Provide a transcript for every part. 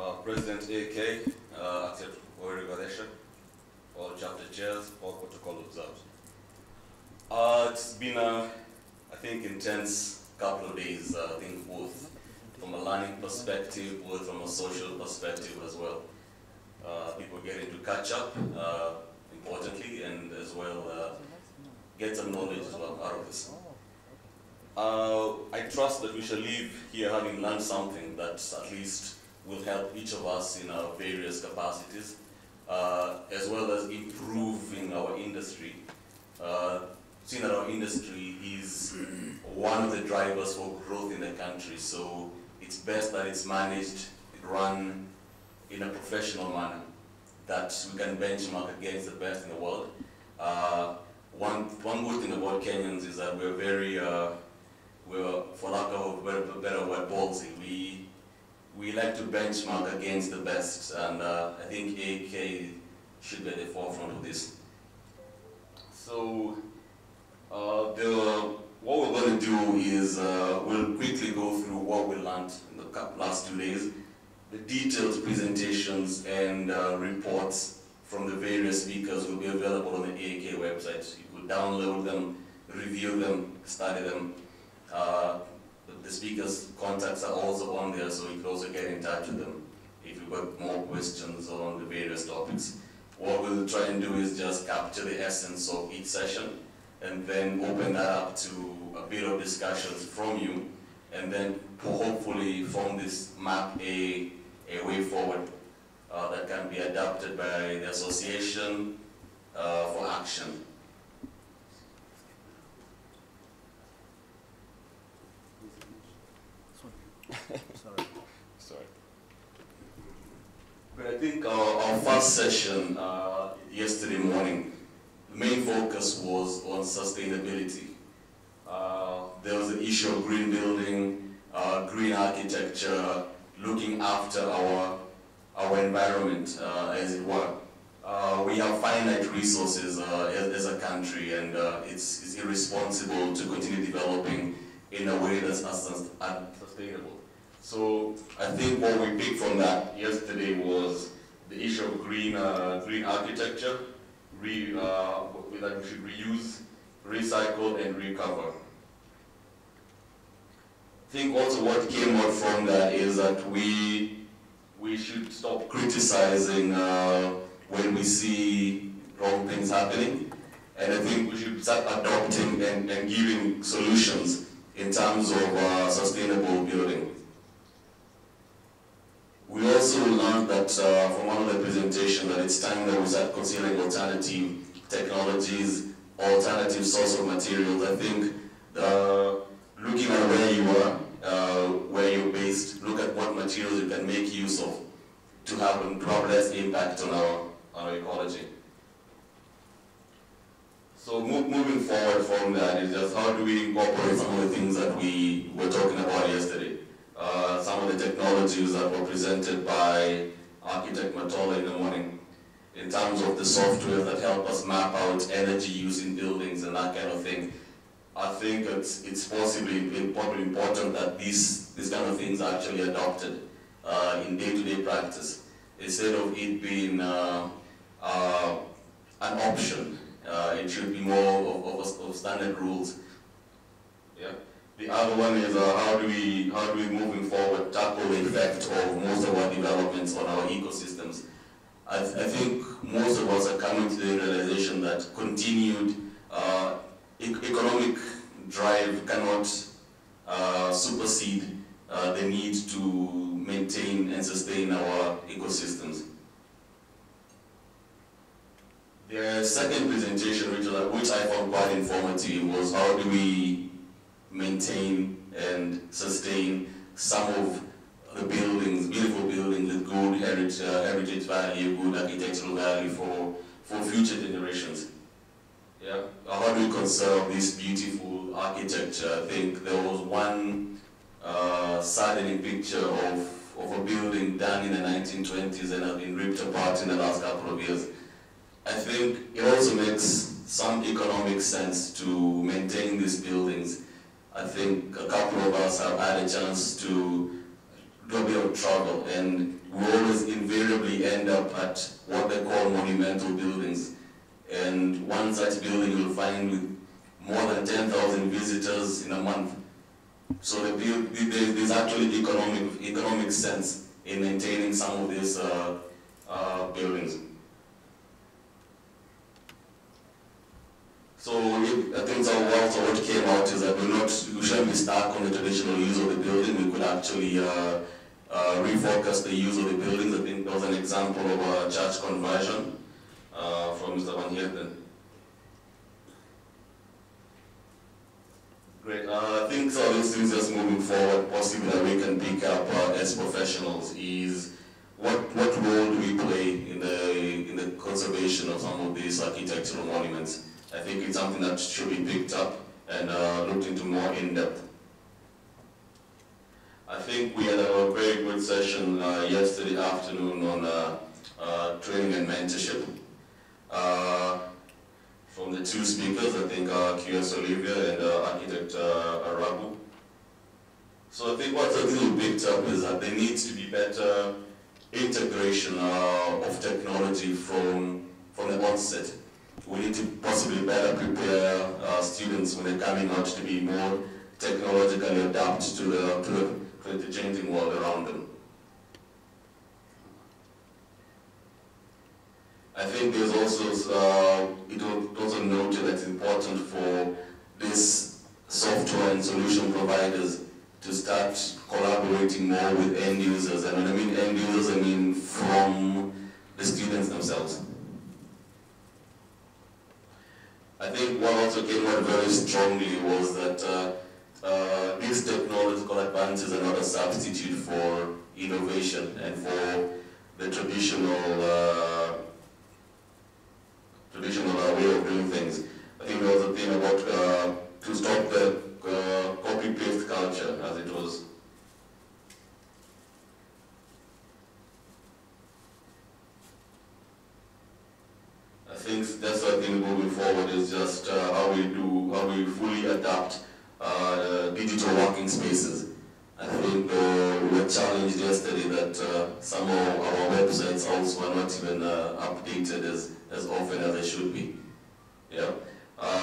President AK, acted Mwaura, all chapter chairs, all protocol observed. It's been a, I think, intense couple of days, I think both from a learning perspective, both from a social perspective as well. People getting to catch up, importantly, and as well get some knowledge as well out of this. I trust that we shall leave here having learned something that at least will help each of us in our various capacities, as well as improving our industry. Seeing that our industry is one of the drivers for growth in the country, so it's best that it's managed, run in a professional manner, that we can benchmark against the best in the world. One good thing about Kenyans is that we're very, for lack of a better word, ballsy. We like to benchmark against the best, and I think AK should be at the forefront of this. So, what we're going to do is we'll quickly go through what we learned in the last 2 days, the detailed presentations and reports from the various speakers will be available on the AK website. You could download them, review them, study them. The speakers' contacts are also on there, so you can also get in touch with them if you've got more questions on the various topics. What we'll try and do is just capture the essence of each session and then open that up to a bit of discussions from you, and then hopefully from this map a way forward that can be adapted by the association for action. Sorry. But I think our first session yesterday morning, the main focus was on sustainability. There was the issue of green building, green architecture, looking after our environment, as it were. We have finite resources as a country, and it's irresponsible to continue developing in a way that's unsustainable. So I think what we picked from that yesterday was the issue of green architecture, that we should reuse, recycle, and recover. I think also what came out from that is that we should stop criticizing when we see wrong things happening, and I think we should start adopting and giving solutions in terms of sustainable building. We also learned that from one of the presentations that it's time that we start considering alternative technologies, alternative source of materials. I think looking at where you are, where you're based, look at what materials you can make use of to have less impact on our ecology. So moving forward from that is just how do we incorporate some of the things that we were talking about yesterday. Some of the technologies that were presented by architect Matola in the morning, in terms of the software that help us map out energy use in buildings and that kind of thing. I think it's probably important that these kind of things are actually adopted in day-to-day practice, instead of it being an option. It should be more of standard rules. Yeah. The other one is how do we moving forward tackle the effect of most of our developments on our ecosystems. I think most of us are coming to the realization that continued economic drive cannot supersede the need to maintain and sustain our ecosystems. The second presentation, which I found quite informative, was how do we maintain and sustain some of the buildings, beautiful buildings with good heritage value, good architectural value for future generations. Yeah. How do we conserve this beautiful architecture? I think there was one saddening picture of a building done in the 1920s and has been ripped apart in the last couple of years. I think it also makes some economic sense to maintain these buildings. I think a couple of us have had a chance to do a bit of travel, and we usually end up at what they call monumental buildings. And one such building you'll find with more than 10,000 visitors in a month. So there's actually economic sense in maintaining some of these buildings. So I think also what came out is that we shouldn't be stuck on the traditional use of the building. We could actually refocus the use of the buildings. I think there was an example of a church conversion from Mr. Van Heerden. Great. I think some of these things just moving forward, possibly that we can pick up as professionals is what role do we play in the conservation of some of these architectural monuments. I think it's something that should be picked up and looked into more in depth. I think we had a very good session yesterday afternoon on training and mentorship. From the two speakers, I think QS Olivia and architect Arabu. So I think what we picked up is that there needs to be better integration of technology from the onset. We need to possibly better prepare students when they're coming out to be more technologically adapted to the changing world around them. I think there's also, it was also noted that it's important for this software and solution providers to start collaborating more with end users. And when I mean end users, I mean from the students themselves. I think what also came out very strongly was that these technological advances are not a substitute for innovation and for the traditional way of doing things. I think there was a thing about to stop the copy-paste culture, as it was. I think that's what I think moving forward is just how we fully adapt digital working spaces. I think we were challenged yesterday that some of our websites also are not even updated as often as they should be. Yeah.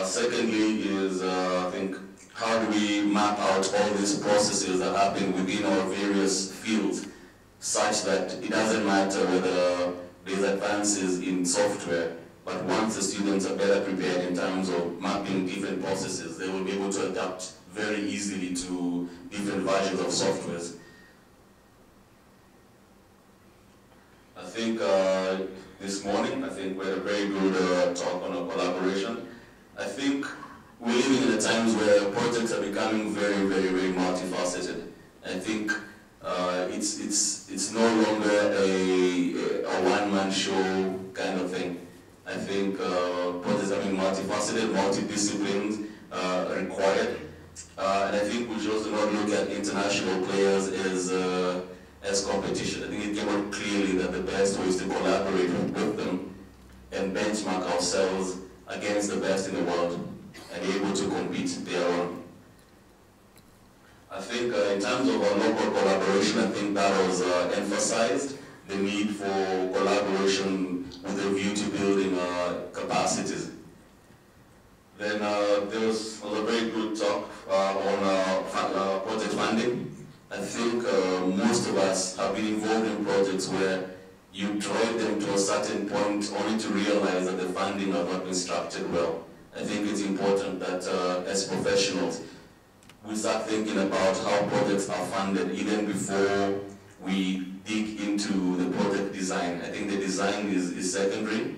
Secondly is, I think, how do we map out all these processes that happen within our various fields such that it doesn't matter whether there's advances in software, but once the students are better prepared in terms of mapping different processes, they will be able to adapt very easily to different versions of softwares. I think this morning, I think we had a very good talk on a collaboration. I think we're living in the times where projects are becoming very, very, very multifaceted. I think it's no longer a one-man show kind of thing. I think projects are being multifaceted, multidisciplines required. And I think we should also not look at international players as competition. I think it came out clearly that the best way is to collaborate with them and benchmark ourselves against the best in the world and be able to compete thereon. I think in terms of our local collaboration, I think that was emphasized, the need for collaboration with a view to building capacities. Then there was a very good talk on project funding. I think most of us have been involved in projects where you drive them to a certain point only to realize that the funding has not been structured well. I think it's important that as professionals, we start thinking about how projects are funded even before we dig into the project design. I think the design is secondary.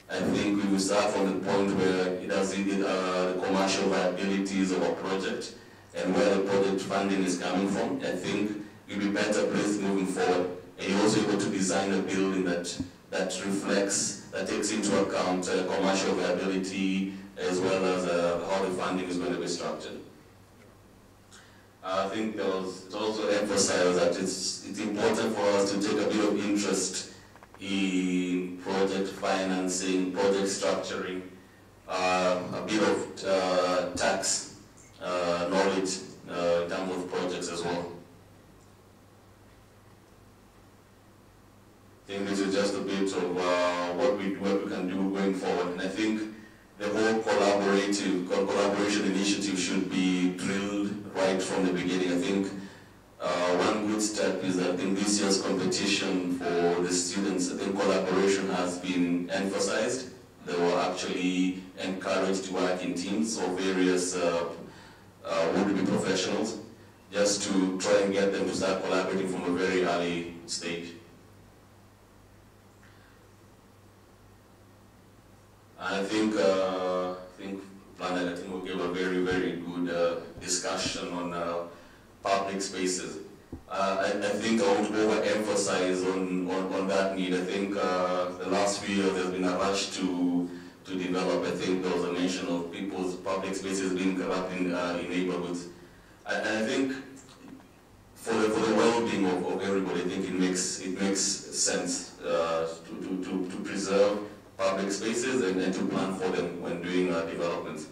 I think we will start from the point where it has the commercial viabilities of a project and where the project funding is coming from. I think you'll be better placed moving forward. And you're also able to design a building that reflects, that takes into account commercial viability as well as how the funding is going to be structured. I think it also emphasized that it's important for us to take a bit of interest in project financing, project structuring, a bit of tax knowledge in terms of projects as well. I think this is just a bit of what we can do going forward, and I think the whole collaboration initiative should be drilled right from the beginning. I think one good step is that I think this year's competition for the students, I think collaboration has been emphasized. They were actually encouraged to work in teams of various would-be professionals, just to try and get them to start collaborating from a very early stage. And I think Planet Latino gave a very, very good discussion on public spaces. I think I want to overemphasize on that need. I think the last few years there's been a rush to develop. I think there was a mention of people's public spaces being corrupt in neighborhoods. And I think for the well-being of everybody, I think it makes sense to preserve public spaces and to plan for them when doing development.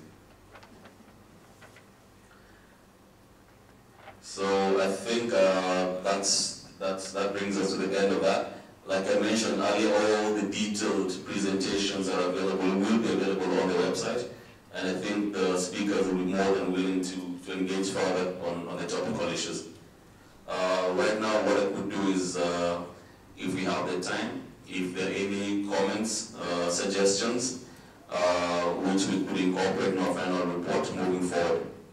So I think that brings us to the end of that. Like I mentioned earlier, all the detailed presentations are available, will be available on the website, and I think the speakers will be more than willing to engage further on the topical issues. Right now, what I could do is, if we have the time, if there are any comments, suggestions, which we could incorporate in our final report moving forward.